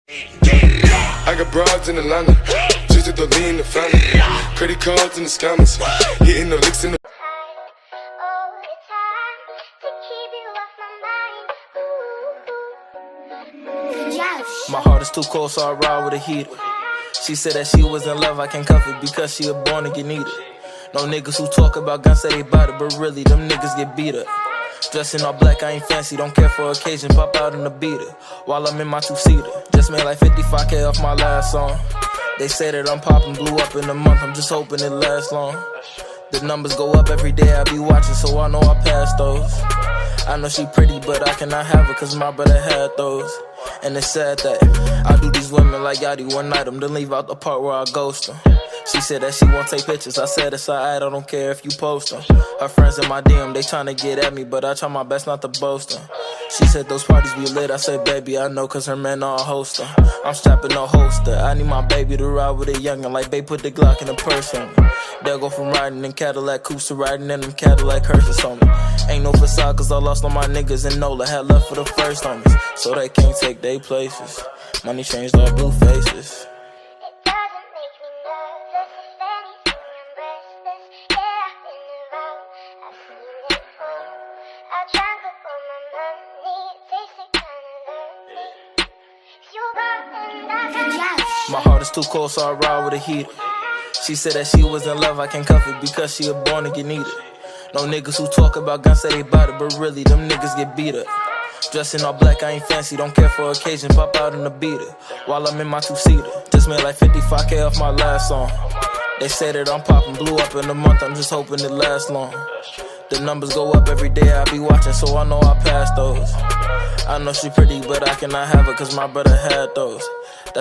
I got broads in Atlanta, just at the lean, the family, credit cards in the scammers, hitting the licks in the My heart is too cold, so I ride with a heater. She said that she was in love, I can't cuff it because she a born again eater. No niggas who talk about guns say they bout it, but really them niggas get beat up. Dressing all black, I ain't fancy, don't care for occasion, pop out in the beater while I'm in my two-seater. Just made like 55K off my last song. They say that I'm popping, blew up in a month, I'm just hoping it lasts long. The numbers go up every day, I be watching, so I know I pass those. I know she pretty, but I cannot have her, cause my brother had those. And it's sad that I do these women like Yachty one night, then leave out the part where I ghost them. She said that she won't take pictures, I said it's alright, I don't care if you post them. Her friends in my DM, they tryna get at me, but I try my best not to boast them. She said those parties be lit, I said baby I know cause her man all host them. I'm strapping no holster, I need my baby to ride with a youngin', like babe put the Glock in the purse on me. They'll go from riding in Cadillac coupes to riding in them Cadillac hearses on me. Ain't no facade cause I lost all my niggas in NOLA, had left for the first homies, so they can't take their places. Money changed all blue faces. My heart is too cold, so I ride with a heater. She said that she was in love, I can't cuff it because she a born again eater. No niggas who talk about guns say they bout it, but really them niggas get beat up. Dressing all black, I ain't fancy, don't care for occasion, pop out in the beater while I'm in my two-seater. Just made like 55K off my last song. They say that I'm popping, blew up in a month, I'm just hoping it lasts long. The numbers go up every day, I be watching, so I know I pass those. I know she pretty, but I cannot have her cause my brother had those.